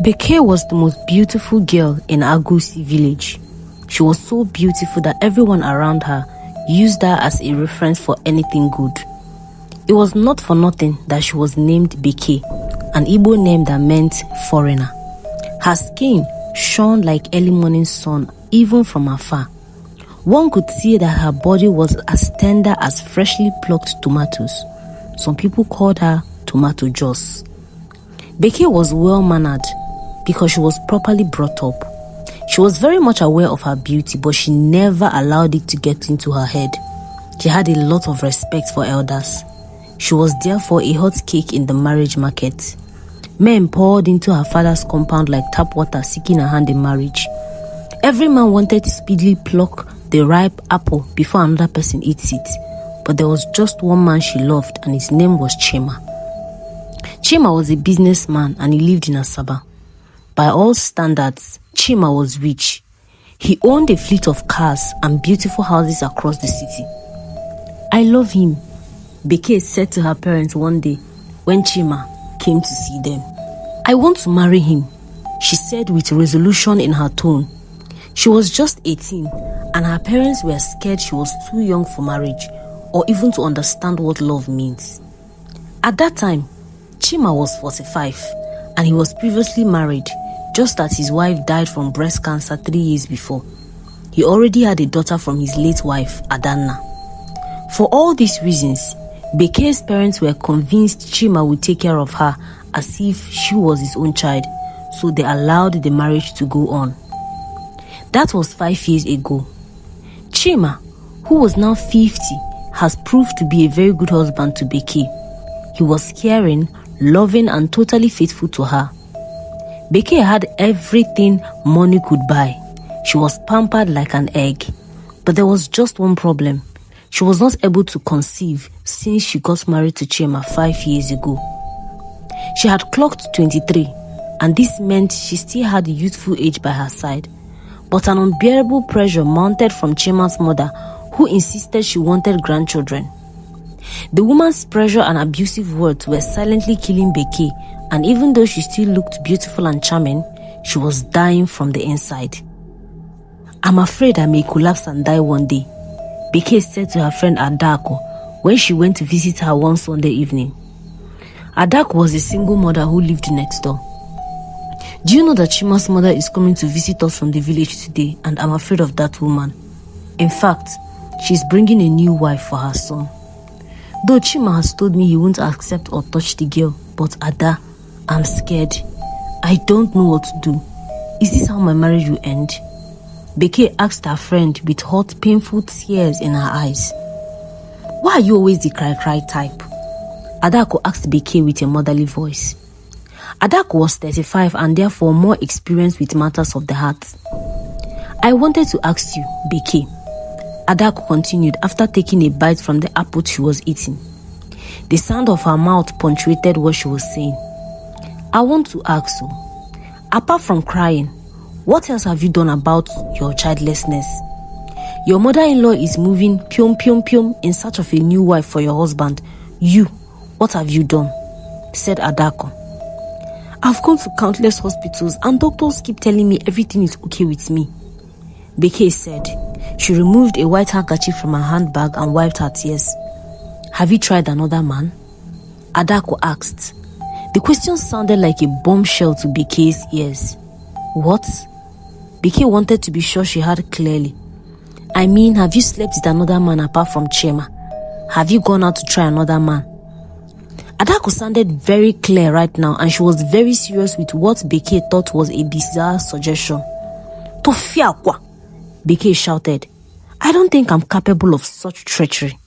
Becky was the most beautiful girl in Agusi village. She was so beautiful that everyone around her used her as a reference for anything good. It was not for nothing that she was named Becky, an Igbo name that meant foreigner. Her skin shone like early morning sun even from afar. One could see that her body was as tender as freshly plucked tomatoes. Some people called her Tomato Juice. Becky was well-mannered because she was properly brought up. She was very much aware of her beauty, but she never allowed it to get into her head. She had a lot of respect for elders. She was therefore a hot cake in the marriage market. Men poured into her father's compound like tap water seeking her hand in marriage. Every man wanted to speedily pluck the ripe apple before another person eats it. But there was just one man she loved, and his name was Chima. Chima was a businessman and he lived in Asaba. By all standards, Chima was rich. He owned a fleet of cars and beautiful houses across the city. "I love him," Becky said to her parents one day when Chima came to see them. "I want to marry him," she said with resolution in her tone. She was just 18 and her parents were scared she was too young for marriage or even to understand what love means. At that time, Chima was 45 and he was previously married, just as his wife died from breast cancer 3 years before. He already had a daughter from his late wife, Adanna. For all these reasons, Becky's parents were convinced Chima would take care of her as if she was his own child, so they allowed the marriage to go on. That was 5 years ago. Chima, who was now 50, has proved to be a very good husband to Becky. He was caring, loving, and totally faithful to her. Becky had everything money could buy. She was pampered like an egg. But there was just one problem. She was not able to conceive since she got married to Chima 5 years ago. She had clocked 23, and this meant she still had youthful age by her side. But an unbearable pressure mounted from Chima's mother, who insisted she wanted grandchildren. The woman's pressure and abusive words were silently killing Becky, and even though she still looked beautiful and charming, she was dying from the inside. "I'm afraid I may collapse and die one day," Becky said to her friend Adako when she went to visit her one Sunday evening. Adako was a single mother who lived next door. "Do you know that Chima's mother is coming to visit us from the village today, and I'm afraid of that woman. In fact, she's bringing a new wife for her son. Though Chima has told me he won't accept or touch the girl, but Ada, I'm scared. I don't know what to do. Is this how my marriage will end?" Becky asked her friend with hot, painful tears in her eyes. "Why are you always the cry type?" Adako asked Becky with a motherly voice. Adako was 35 and therefore more experienced with matters of the heart. "I wanted to ask you, Becky," Adako continued after taking a bite from the apple she was eating. The sound of her mouth punctuated what she was saying. "I want to ask you, apart from crying, what else have you done about your childlessness? Your mother-in-law is moving pium in search of a new wife for your husband. You, what have you done?" said Adako. "I've gone to countless hospitals and doctors keep telling me everything is okay with me," Becky said. She removed a white handkerchief from her handbag and wiped her tears. "Have you tried another man?" Adako asked. The question sounded like a bombshell to Becky's ears. "What?" Becky wanted to be sure she heard clearly. "I mean, have you slept with another man apart from Chima? Have you gone out to try another man?" Adako sounded very clear right now, and she was very serious with what Becky thought was a bizarre suggestion. "Tofiakwa!" Becky shouted. "I don't think I'm capable of such treachery."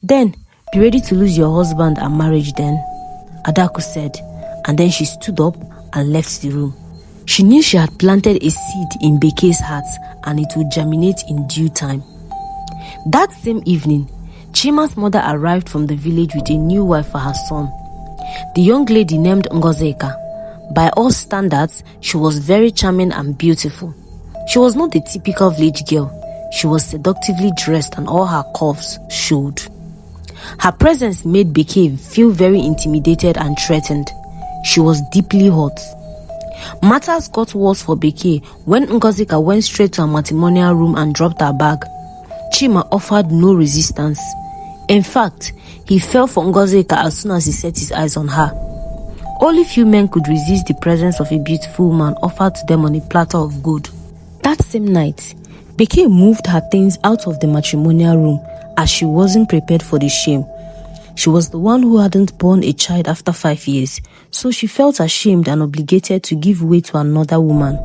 "Then, be ready to lose your husband and marriage then," Adako said, and then she stood up and left the room. She knew she had planted a seed in Becky's heart and it would germinate in due time. That same evening, Chima's mother arrived from the village with a new wife for her son. The young lady named Ngozeka. By all standards, she was very charming and beautiful. She was not the typical village girl. She was seductively dressed and all her curves showed. Her presence made Becky feel very intimidated and threatened. She was deeply hot. Matters got worse for Becky when Ngozika went straight to her matrimonial room and dropped her bag. Chima offered no resistance. In fact, he fell for Ngozika as soon as he set his eyes on her. Only few men could resist the presence of a beautiful woman offered to them on a platter of gold. That same night, Becky moved her things out of the matrimonial room as she wasn't prepared for the shame. She was the one who hadn't born a child after 5 years, so she felt ashamed and obligated to give way to another woman.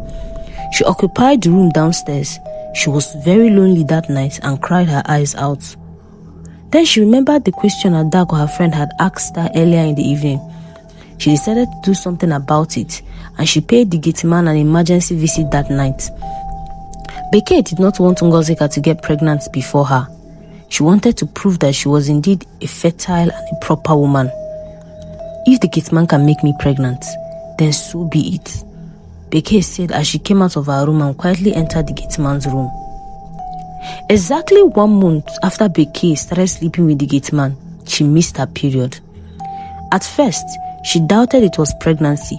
She occupied the room downstairs. She was very lonely that night and cried her eyes out. Then she remembered the question Adago, her friend, had asked her earlier in the evening. She decided to do something about it, and she paid the gate man an emergency visit that night. Becky did not want Ngozika to get pregnant before her. She wanted to prove that she was indeed a fertile and a proper woman. If the gate man can make me pregnant, then so be it, Becky said as she came out of her room and quietly entered the gate man's room. Exactly 1 month after Becky started sleeping with the gate man, she missed her period. At first, she doubted it was pregnancy,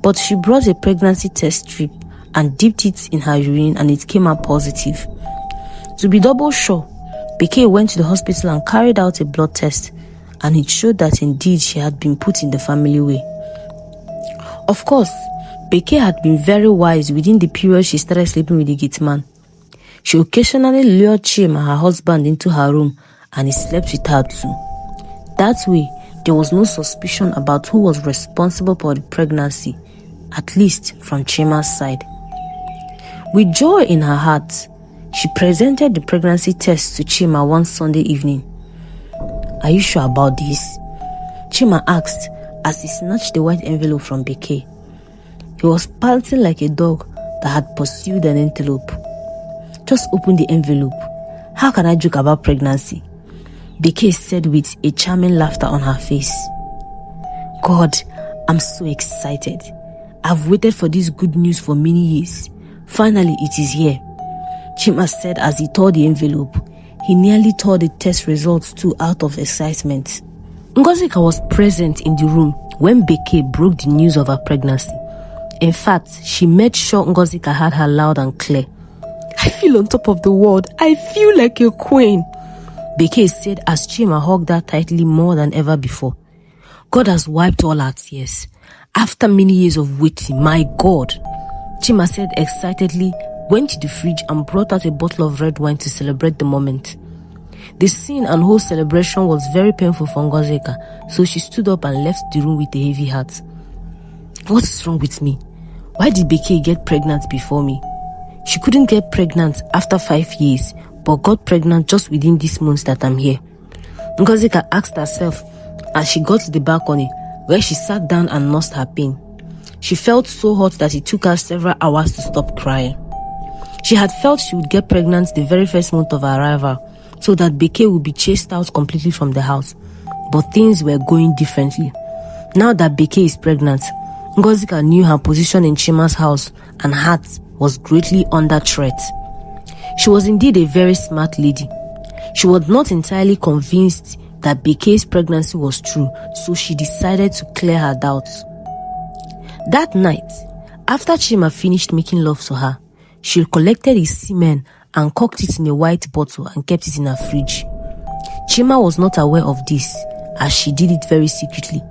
but she brought a pregnancy test strip and dipped it in her urine and it came out positive. To be double sure, Becky went to the hospital and carried out a blood test, and it showed that indeed she had been put in the family way. Of course, Becky had been very wise within the period she started sleeping with the gate man. She occasionally lured Chima, her husband, into her room and he slept with her too. That way, there was no suspicion about who was responsible for the pregnancy, at least from Chima's side. With joy in her heart, she presented the pregnancy test to Chima one Sunday evening. "Are you sure about this?" Chima asked as he snatched the white envelope from Becky. He was panting like a dog that had pursued an antelope. "Just open the envelope. How can I joke about pregnancy?" Becky said with a charming laughter on her face. "God, I'm so excited. I've waited for this good news for many years. Finally, it is here," Chima said as he tore the envelope. He nearly tore the test results too out of excitement. Ngozika was present in the room when Becky broke the news of her pregnancy. In fact, she made sure Ngozika heard her loud and clear. "I feel on top of the world. I feel like a queen," Becky said as Chima hugged her tightly more than ever before. "God has wiped all our tears. After many years of waiting, my God," Chima said excitedly, went to the fridge and brought out a bottle of red wine to celebrate the moment. The scene and whole celebration was very painful for Ngozika, so she stood up and left the room with a heavy heart. "What is wrong with me? Why did Becky get pregnant before me? She couldn't get pregnant after 5 years, but got pregnant just within this month that I'm here," Ngozika asked herself as she got to the balcony, where she sat down and nursed her pain. She felt so hot that it took her several hours to stop crying. She had felt she would get pregnant the very first month of her arrival, so that Becky would be chased out completely from the house. But things were going differently. Now that Becky is pregnant, Ngozika knew her position in Chima's house and heart was greatly under threat. She was indeed a very smart lady. She was not entirely convinced that Becky's pregnancy was true, so she decided to clear her doubts. That night, after Chima finished making love to her, she collected his semen and cocked it in a white bottle and kept it in her fridge. Chima was not aware of this, as she did it very secretly.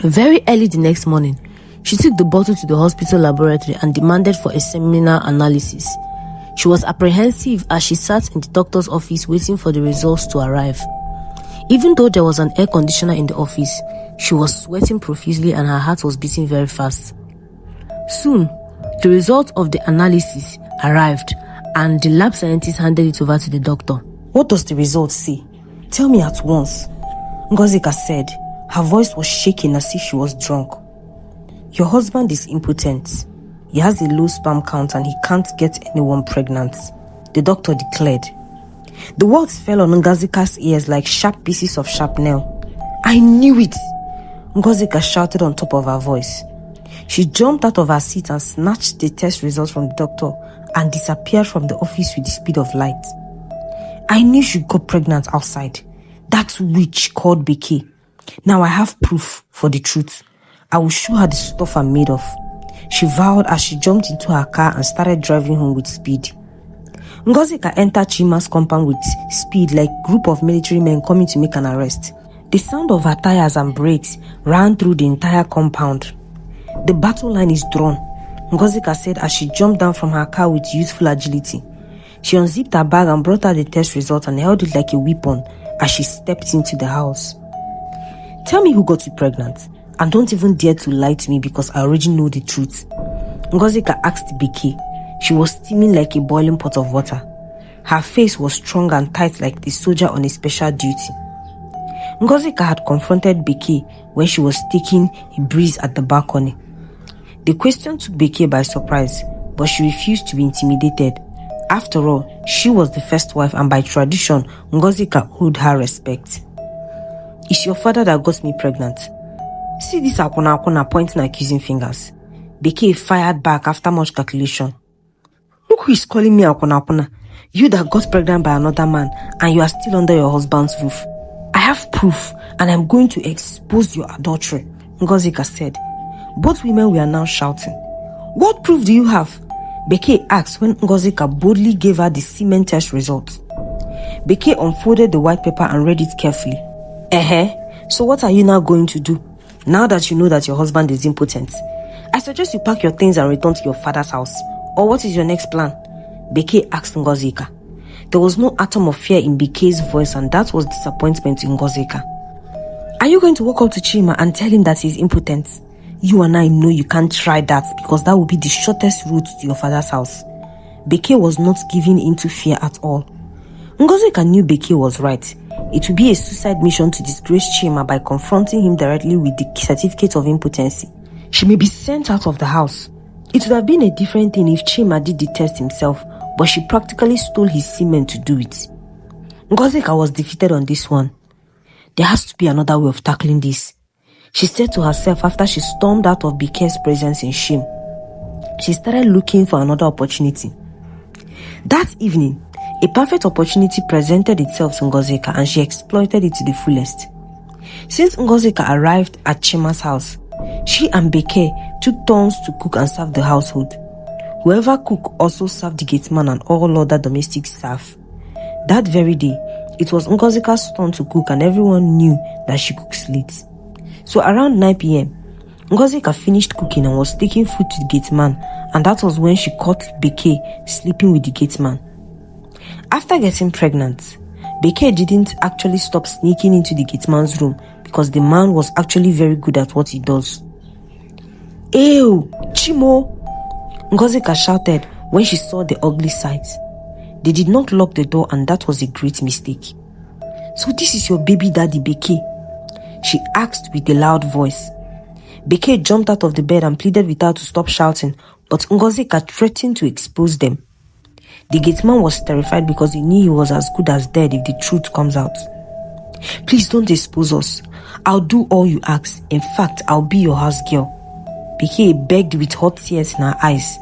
Very early the next morning, she took the bottle to the hospital laboratory and demanded for a seminal analysis. She was apprehensive as she sat in the doctor's office waiting for the results to arrive. Even though there was an air conditioner in the office, she was sweating profusely and her heart was beating very fast. Soon, the result of the analysis arrived and the lab scientist handed it over to the doctor. "What does the result say? Tell me at once," Ngozika said. Her voice was shaking as if she was drunk. "Your husband is impotent. He has a low sperm count and he can't get anyone pregnant," the doctor declared. The words fell on Ngozika's ears like sharp pieces of shrapnel. "I knew it!" Ngozika shouted on top of her voice. She jumped out of her seat and snatched the test results from the doctor and disappeared from the office with the speed of light. "I knew she got pregnant outside. That witch called Becky. Now I have proof for the truth. I will show her the stuff I'm made of." she vowed as she jumped into her car and started driving home with speed. Ngozika entered Chima's compound with speed like a group of military men coming to make an arrest. The sound of her tires and brakes ran through the entire compound. The battle line is drawn, Ngozika said as she jumped down from her car with youthful agility. She unzipped her bag and brought out the test result and held it like a weapon as she stepped into the house. Tell me who got you pregnant, and don't even dare to lie to me because I already know the truth, Ngozika asked Becky. She was steaming like a boiling pot of water. Her face was strong and tight like a soldier on a special duty. Ngozika had confronted Becky when she was taking a breeze at the balcony. The question took Becky by surprise, but she refused to be intimidated. After all, she was the first wife and by tradition, Ngozika owed her respect. It's your father that got me pregnant. See this akuna pointing accusing fingers. Becky fired back after much calculation. Look who is calling me akuna. You that got pregnant by another man and you are still under your husband's roof. I have proof and I'm going to expose your adultery, Ngozika said. Both women were now shouting. What proof do you have? Becky asked when Ngozika boldly gave her the semen test results. Becky unfolded the white paper and read it carefully. So what are you now going to do? Now that you know that your husband is impotent, I suggest you pack your things and return to your father's house. Or what is your next plan? Becky asked Ngozika. There was no atom of fear in Becky's voice and that was disappointment to Ngozika. Are you going to walk up to Chima and tell him that he is impotent? You and I know you can't try that because that will be the shortest route to your father's house. Becky was not giving in to fear at all. Ngozika knew Becky was right. It would be a suicide mission to disgrace Chima by confronting him directly with the certificate of impotency. She may be sent out of the house. It would have been a different thing if Chima did the test himself, but she practically stole his semen to do it. Ngozika was defeated on this one. There has to be another way of tackling this, she said to herself after she stormed out of Becky's presence in shame. She started looking for another opportunity. That evening, a perfect opportunity presented itself to Ngozika and she exploited it to the fullest. Since Ngozika arrived at Chima's house, she and Becky took turns to cook and serve the household. Whoever cooked also served the gateman and all other domestic staff. That very day, it was Ngozika's turn to cook and everyone knew that she cooks late. So around 9 p.m., Ngozika finished cooking and was taking food to the gateman, and that was when she caught Becky sleeping with the gateman. After getting pregnant, Becky didn't actually stop sneaking into the gateman's room because the man was actually very good at what he does. Ew, Chimo! Ngozika shouted when she saw the ugly sight. They did not lock the door and that was a great mistake. So this is your baby daddy, Becky? She asked with a loud voice. Becky jumped out of the bed and pleaded with her to stop shouting, but Ngozika threatened to expose them. The gateman was terrified because he knew he was as good as dead if the truth comes out. Please don't expose us. I'll do all you ask. In fact, I'll be your house girl. Becky begged with hot tears in her eyes.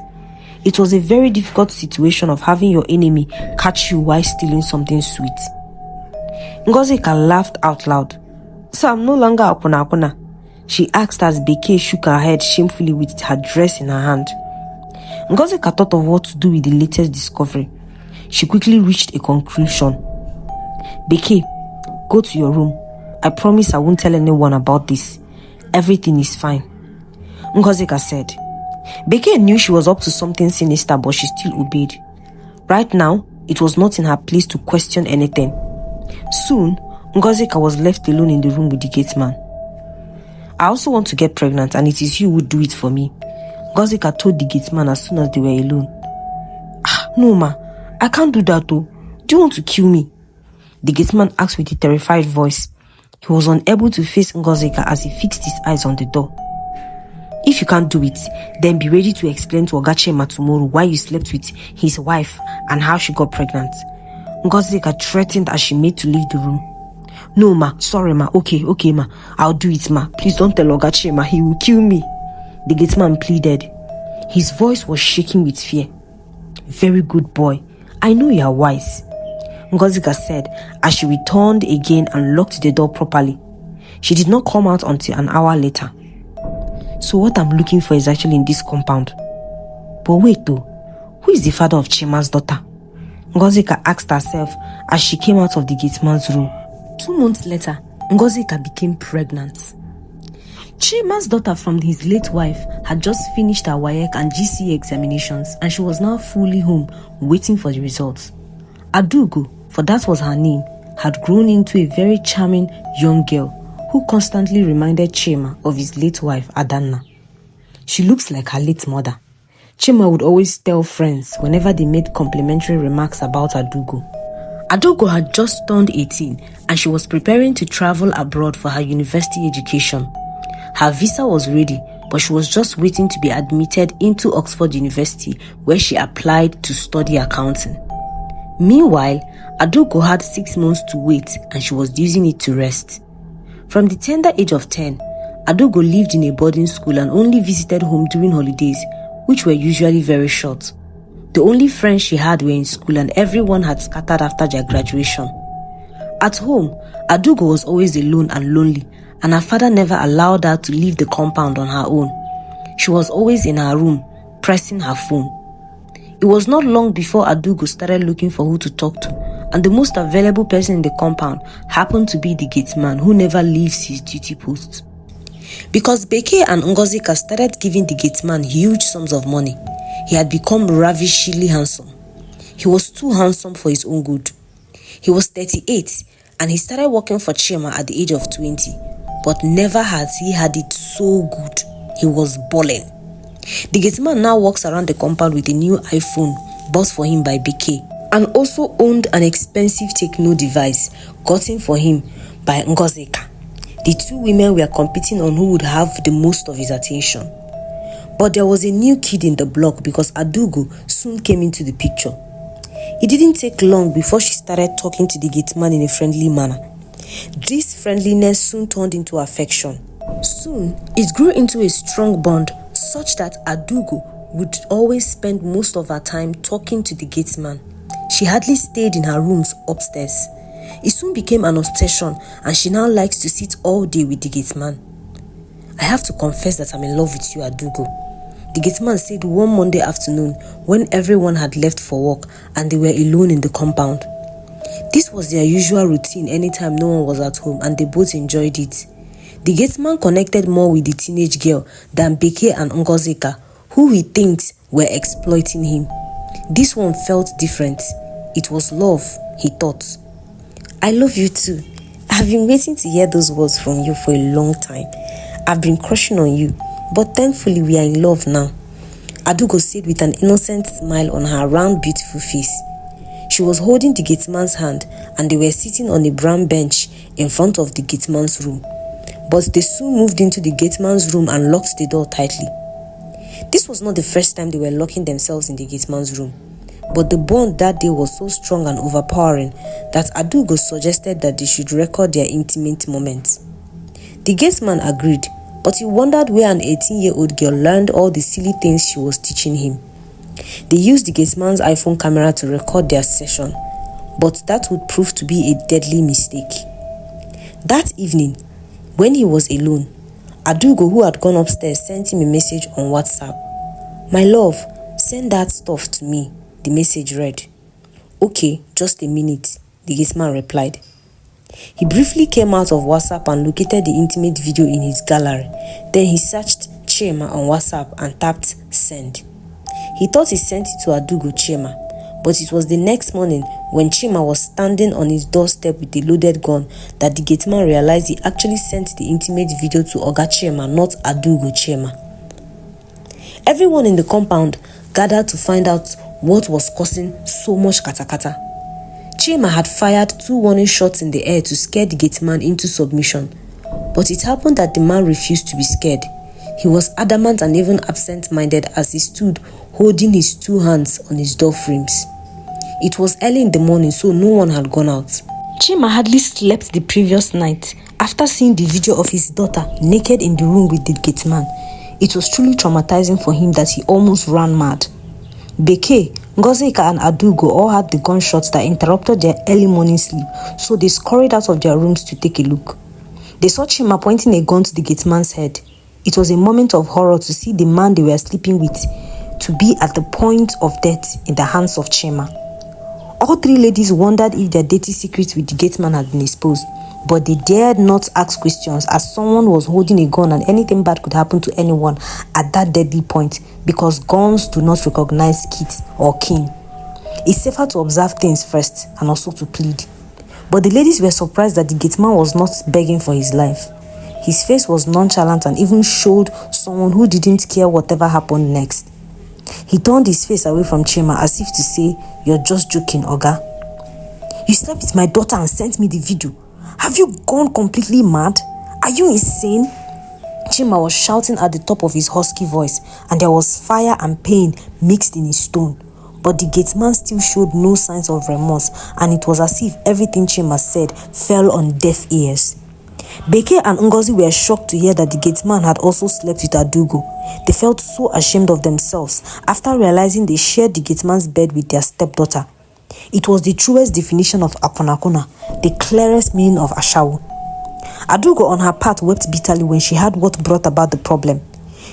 It was a very difficult situation of having your enemy catch you while stealing something sweet. Ngozika laughed out loud. So I'm no longer akuna, she asked as Becky shook her head shamefully with her dress in her hand. Ngozika thought of what to do with the latest discovery. She quickly reached a conclusion. Becky, go to your room. I promise I won't tell anyone about this. Everything is fine, Ngozika said. Becky knew she was up to something sinister, but she still obeyed. Right now, it was not in her place to question anything. Soon, Ngozika was left alone in the room with the gateman. I also want to get pregnant and it is you who would do it for me, Ngozika told the gateman as soon as they were alone. No ma, I can't do that though. Do you want to kill me? The gateman asked with a terrified voice. He was unable to face Ngozika as he fixed his eyes on the door. If you can't do it, then be ready to explain to Ogachema tomorrow why you slept with his wife and how she got pregnant, Ngozika threatened as she made to leave the room. No ma, sorry ma, okay ma, I'll do it ma. Please don't tell Ogachema, he will kill me, the gateman pleaded. His voice was shaking with fear. Very good boy, I know you are wise, Ngozika said as she returned again and locked the door properly. She did not come out until an hour later. So what I'm looking for is actually in this compound. But wait though, who is the father of Chima's daughter? Ngozika asked herself as she came out of the gateman's room. 2 months later, Ngozika became pregnant. Chima's daughter from his late wife had just finished her WAEC and GCE examinations, and she was now fully home waiting for the results. Adugo, for that was her name, had grown into a very charming young girl who constantly reminded Chima of his late wife Adanna. She looks like her late mother. Chima would always tell friends whenever they made complimentary remarks about Adugo. Adugo had just turned 18 and she was preparing to travel abroad for her university education. Her visa was ready, but she was just waiting to be admitted into Oxford University, where she applied to study accounting. Meanwhile, Adugo had 6 months to wait and she was using it to rest. From the tender age of 10, Adugo lived in a boarding school and only visited home during holidays, which were usually very short. The only friends she had were in school and everyone had scattered after their graduation. At home, Adugo was always alone and lonely, and her father never allowed her to leave the compound on her own. She was always in her room, pressing her phone. It was not long before Adugo started looking for who to talk to, and the most available person in the compound happened to be the gateman, who never leaves his duty post. Because Becky and Ngozika started giving the gateman huge sums of money, he had become ravishingly handsome. He was too handsome for his own good. He was 38 and he started working for Chima at the age of 20, but never had he had it so good. He was balling. The gateman now walks around the compound with a new iPhone bought for him by Becky, and also owned an expensive techno device gotten for him by Ngozika. The two women were competing on who would have the most of his attention. But there was a new kid in the block because Adugo soon came into the picture. It didn't take long before she started talking to the gateman in a friendly manner. This friendliness soon turned into affection. Soon, it grew into a strong bond such that Adugo would always spend most of her time talking to the gateman. She hardly stayed in her rooms upstairs. It soon became an obsession and she now likes to sit all day with the gateman. I have to confess that I'm in love with you, Adugo, the gateman said one Monday afternoon when everyone had left for work and they were alone in the compound. This was their usual routine anytime no one was at home, and they both enjoyed it. The gateman connected more with the teenage girl than Becky and Ngozika, who he thinks were exploiting him. This one felt different. It was love, he thought. I love you too. I've been waiting to hear those words from you for a long time. I've been crushing on you, but thankfully we are in love now, Adugo said with an innocent smile on her round, beautiful face. She was holding the gateman's hand and they were sitting on a brown bench in front of the gateman's room. But they soon moved into the gateman's room and locked the door tightly. This was not the first time they were locking themselves in the gateman's room, but the bond that day was so strong and overpowering that Adugo suggested that they should record their intimate moments. The gateman agreed, but he wondered where an 18-year-old girl learned all the silly things she was teaching him. They used the gateman's iPhone camera to record their session, but that would prove to be a deadly mistake. That evening, when he was alone, Adugo, who had gone upstairs, sent him a message on WhatsApp. "My love, send that stuff to me," the message read. "Okay, just a minute," the gateman replied. He briefly came out of WhatsApp and located the intimate video in his gallery. Then he searched Chima on WhatsApp and tapped send. He thought he sent it to Adugo Chima, but it was the next morning when Chima was standing on his doorstep with a loaded gun that the gateman realized he actually sent the intimate video to Oga Chima, not Adugo Chima. Everyone in the compound gathered to find out what was causing so much katakata. Chima had fired 2 warning shots in the air to scare the gateman into submission, but it happened that the man refused to be scared. He was adamant and even absent-minded as he stood holding his 2 hands on his door frames. It was early in the morning, so no one had gone out. Chima hardly slept the previous night after seeing the video of his daughter naked in the room with the gateman. It was truly traumatizing for him that he almost ran mad. Becky, Ngozika and Adugo all had the gunshots that interrupted their early morning sleep, so they scurried out of their rooms to take a look. They saw Chima pointing a gun to the gateman's head. It was a moment of horror to see the man they were sleeping with to be at the point of death in the hands of Chima. All three ladies wondered if their dirty secrets with the gateman had been exposed, but they dared not ask questions as someone was holding a gun and anything bad could happen to anyone at that deadly point because guns do not recognize kids or kin. It's safer to observe things first and also to plead. But the ladies were surprised that the gateman was not begging for his life. His face was nonchalant and even showed someone who didn't care whatever happened next. He turned his face away from Chima as if to say, "You're just joking, Oga. You slept with my daughter and sent me the video. Have you gone completely mad? Are you insane?" Chima was shouting at the top of his husky voice, and there was fire and pain mixed in his tone. But the gateman still showed no signs of remorse, and it was as if everything Chima said fell on deaf ears. Becky and Ngozi were shocked to hear that the gateman had also slept with Adugo. They felt so ashamed of themselves after realizing they shared the gateman's bed with their stepdaughter. It was the truest definition of akonakona, the clearest meaning of ashawo. Adugo on her part wept bitterly when she heard what brought about the problem.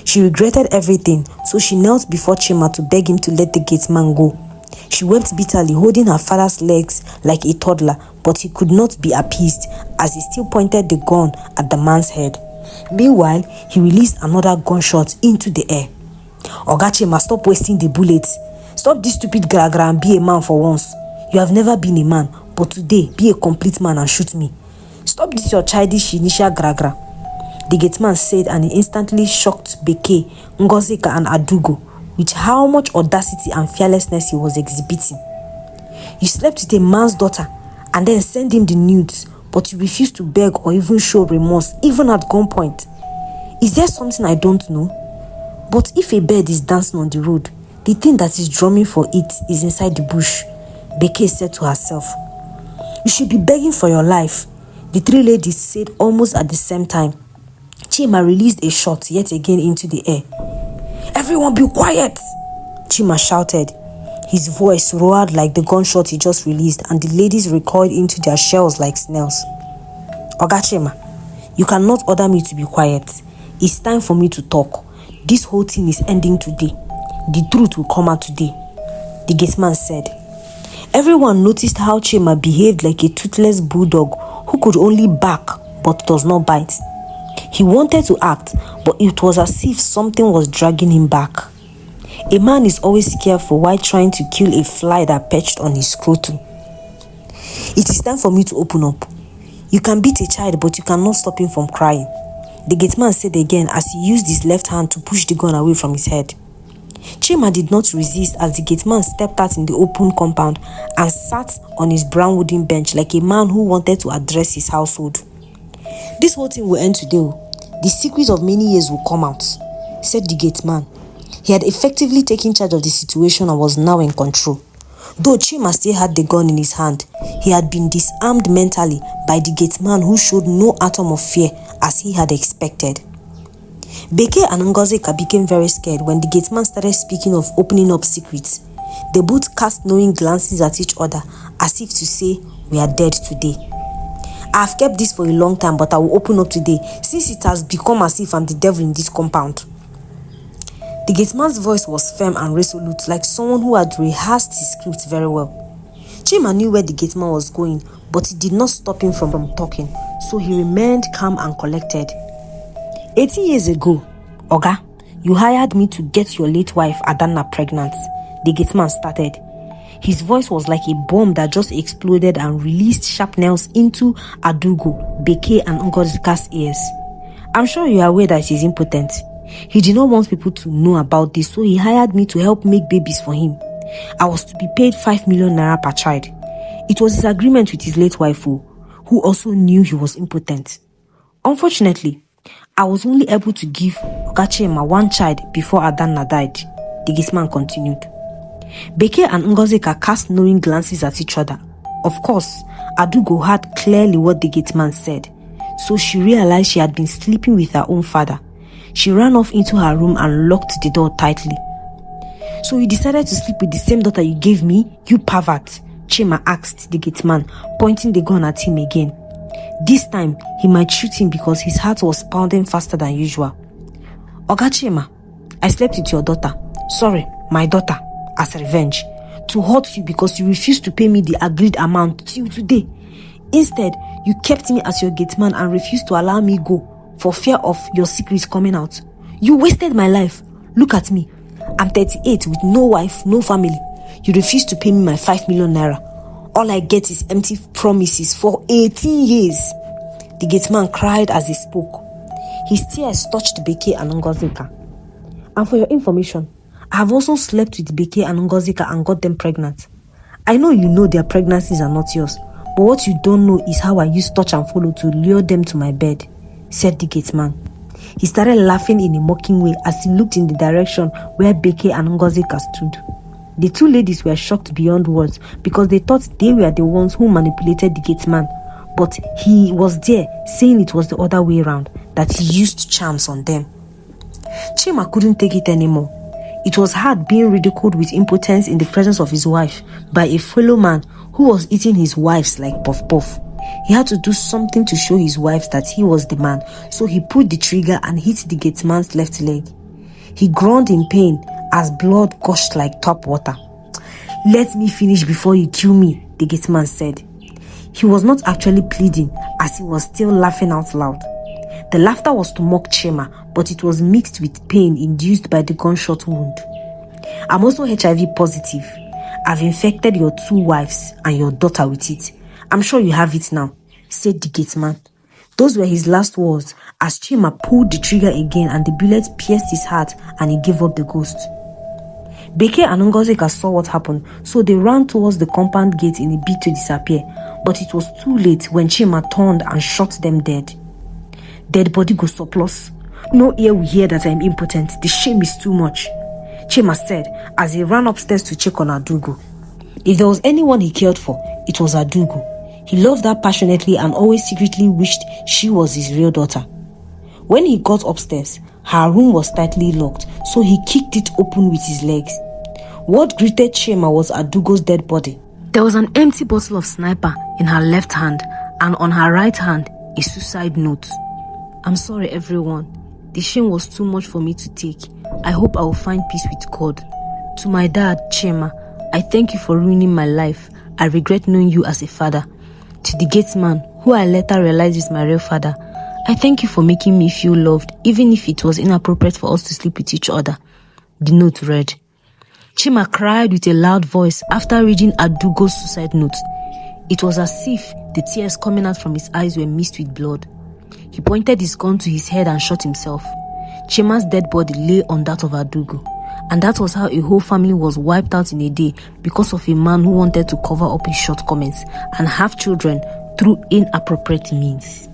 She regretted everything, so she knelt before Chima to beg him to let the gateman go. She wept bitterly, holding her father's legs like a toddler, but he could not be appeased as he still pointed the gun at the man's head. Meanwhile, he released another gunshot into the air. "Oga Chima, stop wasting the bullets. Stop this stupid gra-gra and be a man for once. You have never been a man, but today be a complete man and shoot me. Stop this your childish initial gra-gra," the gateman said, and he instantly shocked Becky, Ngozika and Adugo with how much audacity and fearlessness he was exhibiting. "You slept with a man's daughter and then sent him the nudes, but you refuse to beg or even show remorse, even at gunpoint. Is there something I don't know? But if a bird is dancing on the road, the thing that is drumming for it is inside the bush," Becky said to herself. "You should be begging for your life," the three ladies said almost at the same time. Chima released a shot yet again into the air. "Everyone be quiet!" Chima shouted. His voice roared like the gunshot he just released, and the ladies recoiled into their shells like snails. "Oga Chima, you cannot order me to be quiet. It's time for me to talk. This whole thing is ending today. The truth will come out today," the gateman said. Everyone noticed how Chima behaved like a toothless bulldog who could only bark but does not bite. He wanted to act, but it was as if something was dragging him back. A man is always careful while trying to kill a fly that perched on his scrotum. "It is time for me to open up. You can beat a child, but you cannot stop him from crying," the gateman said again as he used his left hand to push the gun away from his head. Chima did not resist as the gateman stepped out in the open compound and sat on his brown wooden bench like a man who wanted to address his household. "This whole thing will end today. The secret of many years will come out," said the gateman. He had effectively taken charge of the situation and was now in control. Though Chima still had the gun in his hand, he had been disarmed mentally by the gateman who showed no atom of fear as he had expected. Becky and Ngozika became very scared when the gateman started speaking of opening up secrets. They both cast knowing glances at each other as if to say, "We are dead today. I've kept this for a long time, but I will open up today since it has become as if I'm the devil in this compound." The gateman's voice was firm and resolute, like someone who had rehearsed his script very well. Chima knew where the gateman was going, but it did not stop him from talking, so he remained calm and collected. 18 years ago, Oga, you hired me to get your late wife Adanna pregnant," the gateman started. His voice was like a bomb that just exploded and released sharp nails into Adugo, Becky and Ngozika's ears. "I'm sure you are aware that he's impotent. He did not want people to know about this, so he hired me to help make babies for him. I was to be paid 5 million naira per child. It was his agreement with his late wife, who also knew he was impotent. Unfortunately, I was only able to give Ogachema one child before Adanna died," the gateman continued. Becky and Ngozika cast knowing glances at each other. Of course, Adugo heard clearly what the gateman said, so she realized she had been sleeping with her own father. She ran off into her room and locked the door tightly. "So you decided to sleep with the same daughter you gave me, you pervert?" Chima asked the gateman, pointing the gun at him again. This time, he might shoot him because his heart was pounding faster than usual. Oga Chima, I slept with your daughter. Sorry, my daughter, as revenge. To hurt you because you refused to pay me the agreed amount till today. Instead, you kept me as your gate man and refused to allow me go for fear of your secrets coming out. You wasted my life. Look at me. I'm 38 with no wife, no family. You refused to pay me my 5 million naira. All I get is empty promises for 18 years. The gate man cried as he spoke. His tears touched Becky and Ngozika. And for your information, I have also slept with Becky and Ngozika and got them pregnant. I know you know their pregnancies are not yours, but what you don't know is how I used touch and follow to lure them to my bed, said the gate man. He started laughing in a mocking way as he looked in the direction where Becky and Ngozika stood. The two ladies were shocked beyond words because they thought they were the ones who manipulated the gate man. But he was there saying it was the other way around, that he used charms on them. Chima couldn't take it anymore. It was hard being ridiculed with impotence in the presence of his wife by a fellow man who was eating his wives like puff puff. He had to do something to show his wives that he was the man, so he pulled the trigger and hit the gate man's left leg. He groaned in pain as blood gushed like tap water. "Let me finish before you kill me," the gate man said. He was not actually pleading as he was still laughing out loud. The laughter was to mock Chima, but it was mixed with pain induced by the gunshot wound. "I'm also HIV positive. I've infected your 2 wives and your daughter with it. I'm sure you have it now," said the gate man. Those were his last words as Chima pulled the trigger again and the bullet pierced his heart and he gave up the ghost. Becky and Ngozika saw what happened, so they ran towards the compound gate in a bid to disappear, but it was too late when Chima turned and shot them dead. "Dead body go surplus. No ear will hear that I'm impotent. The shame is too much," Chima said as he ran upstairs to check on Adugo. If there was anyone he cared for, it was Adugo. He loved her passionately and always secretly wished she was his real daughter. When he got upstairs, her room was tightly locked, so he kicked it open with his legs. What greeted Chima was Adugo's dead body. There was an empty bottle of sniper in her left hand, and on her right hand, a suicide note. "I'm sorry, everyone. The shame was too much for me to take. I hope I will find peace with God. To my dad, Chima, I thank you for ruining my life. I regret knowing you as a father. To the gate man, who I later realized is my real father, I thank you for making me feel loved, even if it was inappropriate for us to sleep with each other." The note read. Chima cried with a loud voice after reading Adugo's suicide note. It was as if the tears coming out from his eyes were mixed with blood. He pointed his gun to his head and shot himself. Chima's dead body lay on that of Adugo, and that was how a whole family was wiped out in a day because of a man who wanted to cover up his shortcomings and have children through inappropriate means.